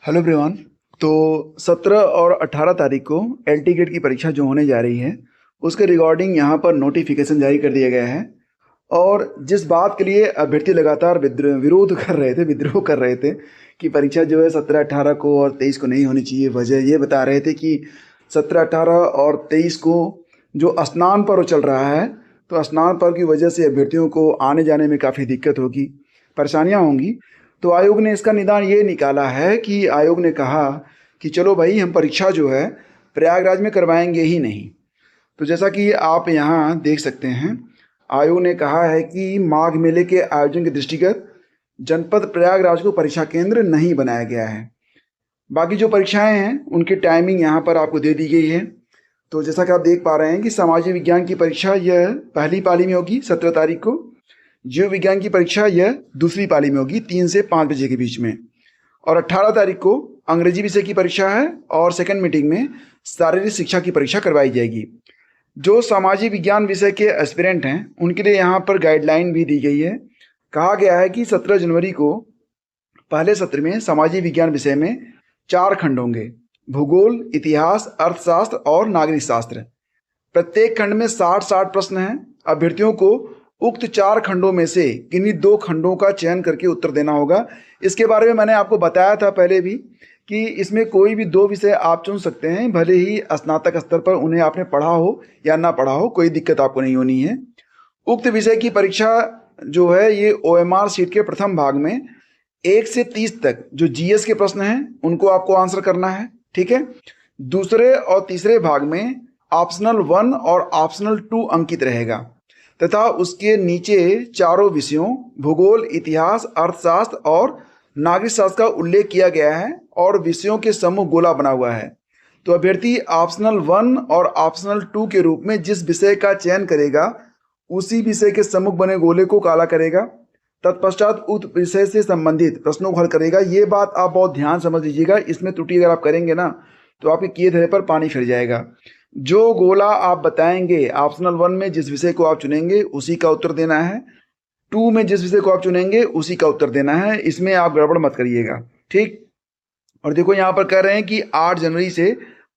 Hello everyone. तो 17 और 18 तारीख को एलटी गेट की परीक्षा जो होने जा रही है उसके रिगार्डिंग यहाँ पर नोटिफिकेशन जारी कर दिया गया है। और जिस बात के लिए अभ्यर्थी लगातार विरोध कर रहे थे, विद्रोह कर रहे थे कि परीक्षा जो है 17 18 को और 23 को नहीं होनी चाहिए, वजह ये बता रहे थे कि 17 18 और 23 को जो स्नान पर्व चल रहा है, तो स्नान पर्व की वजह से अभ्यर्थियों को आने जाने में काफ़ी दिक्कत होगी, परेशानियाँ होंगी। तो आयोग ने इसका निदान ये निकाला है कि आयोग ने कहा कि चलो भाई, हम परीक्षा जो है प्रयागराज में करवाएंगे ही नहीं। तो जैसा कि आप यहाँ देख सकते हैं, आयोग ने कहा है कि माघ मेले के आयोजन के दृष्टिगत जनपद प्रयागराज को परीक्षा केंद्र नहीं बनाया गया है। बाकी जो परीक्षाएं हैं उनकी टाइमिंग यहाँ पर आपको दे दी गई है। तो जैसा कि आप देख पा रहे हैं कि सामाजिक विज्ञान की परीक्षा यह पहली पाली में होगी 17 तारीख को। जीव विज्ञान की परीक्षा यह दूसरी पाली में होगी 3 से 5 बजे के बीच में। और 18 तारीख को अंग्रेजी विषय की परीक्षा है और सेकंड मीटिंग में शारीरिक शिक्षा की परीक्षा करवाई जाएगी। जो सामाजिक विज्ञान विषय के एस्पिरेंट हैं उनके लिए यहाँ पर गाइडलाइन भी दी गई है। कहा गया है कि 17 जनवरी को पहले सत्र में सामाजिक विज्ञान विषय में 4 खंड होंगे: भूगोल, इतिहास, अर्थशास्त्र और नागरिक शास्त्र। प्रत्येक खंड में 60-60 प्रश्न हैं। अभ्यर्थियों को उक्त 4 खंडों में से किन्हीं 2 खंडों का चयन करके उत्तर देना होगा। इसके बारे में मैंने आपको बताया था पहले भी कि इसमें कोई भी 2 विषय आप चुन सकते हैं, भले ही स्नातक स्तर पर उन्हें आपने पढ़ा हो या ना पढ़ा हो, कोई दिक्कत आपको नहीं होनी है। उक्त विषय की परीक्षा जो है ये ओएमआर शीट के प्रथम भाग में 1 से 30 तक जो जीएस के प्रश्न हैं उनको आपको आंसर करना है, ठीक है। दूसरे और तीसरे भाग में ऑप्शनल 1 और ऑप्शनल 2 अंकित रहेगा तथा उसके नीचे चारों विषयों भूगोल, इतिहास, अर्थशास्त्र और नागरिक शास्त्र का उल्लेख किया गया है और विषयों के समूह गोला बना हुआ है। तो अभ्यर्थी ऑप्शनल 1 और ऑप्शनल 2 के रूप में जिस विषय का चयन करेगा उसी विषय के सम्मुख बने गोले को काला करेगा, तत्पश्चात उस विषय से संबंधित प्रश्नों को हल करेगा। ये बात आप बहुत ध्यान समझ लीजिएगा, इसमें त्रुटि अगर आप करेंगे ना तो आपके किए धरे पर पानी फिर जाएगा। जो गोला आप बताएंगे ऑप्शनल 1 में जिस विषय को आप चुनेंगे उसी का उत्तर देना है, 2 में जिस विषय को आप चुनेंगे उसी का उत्तर देना है, इसमें आप गड़बड़ मत करिएगा, ठीक। और देखो यहाँ पर कह रहे हैं कि 8 जनवरी से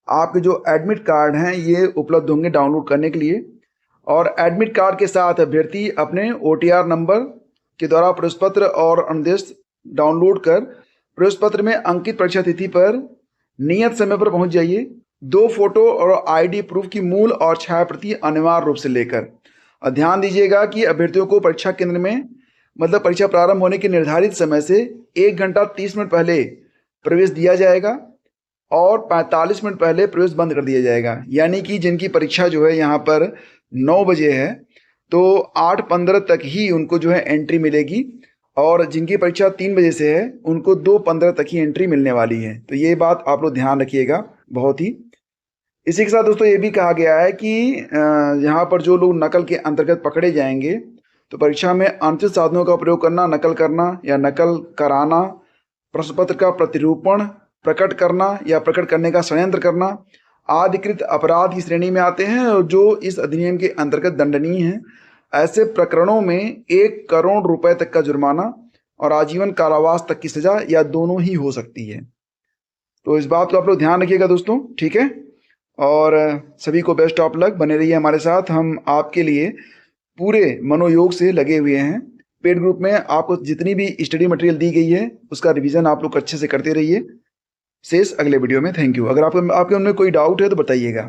आपके जो एडमिट कार्ड हैं ये उपलब्ध होंगे डाउनलोड करने के लिए। और एडमिट कार्ड के साथ अभ्यर्थी अपने OTR नंबर के द्वारा प्रवेश पत्र और अनुदेश डाउनलोड कर प्रवेश पत्र में अंकित परीक्षा तिथि पर नियत समय पर पहुंच जाइए। 2 फोटो और ID प्रूफ की मूल और छाया प्रति अनिवार्य रूप से लेकर। और ध्यान दीजिएगा कि अभ्यर्थियों को परीक्षा केंद्र में मतलब परीक्षा प्रारंभ होने के निर्धारित समय से 1 घंटा 30 मिनट पहले प्रवेश दिया जाएगा और 45 मिनट पहले प्रवेश बंद कर दिया जाएगा। यानी कि जिनकी परीक्षा जो है यहाँ पर 9 बजे है तो 8:15 तक ही उनको जो है एंट्री मिलेगी और जिनकी परीक्षा 3 बजे से है उनको 2:15 तक ही एंट्री मिलने वाली है। तो ये बात आप लोग ध्यान रखिएगा बहुत ही। इसी के साथ दोस्तों ये भी कहा गया है कि यहाँ पर जो लोग नकल के अंतर्गत पकड़े जाएंगे तो परीक्षा में अनुचित साधनों का प्रयोग करना, नकल करना या नकल कराना, प्रश्न पत्र का प्रतिरूपण प्रकट करना या प्रकट करने का षड्यंत्र करना आदिकृत अपराध की श्रेणी में आते हैं और जो इस अधिनियम के अंतर्गत दंडनीय हैं। ऐसे प्रकरणों में 1 करोड़ रुपए तक का जुर्माना और आजीवन कारावास तक की सजा या दोनों ही हो सकती है। तो इस बात को आप लोग ध्यान रखिएगा दोस्तों, ठीक है। और सभी को बेस्ट ऑफ लक, बने रहिए हमारे साथ। हम आपके लिए पूरे मनोयोग से लगे हुए हैं। पेड ग्रुप में आपको जितनी भी स्टडी मटेरियल दी गई है उसका रिवीजन आप लोग अच्छे से करते रहिए। शेष अगले वीडियो में। Thank you. अगर आपके उनमें कोई डाउट है तो बताइएगा।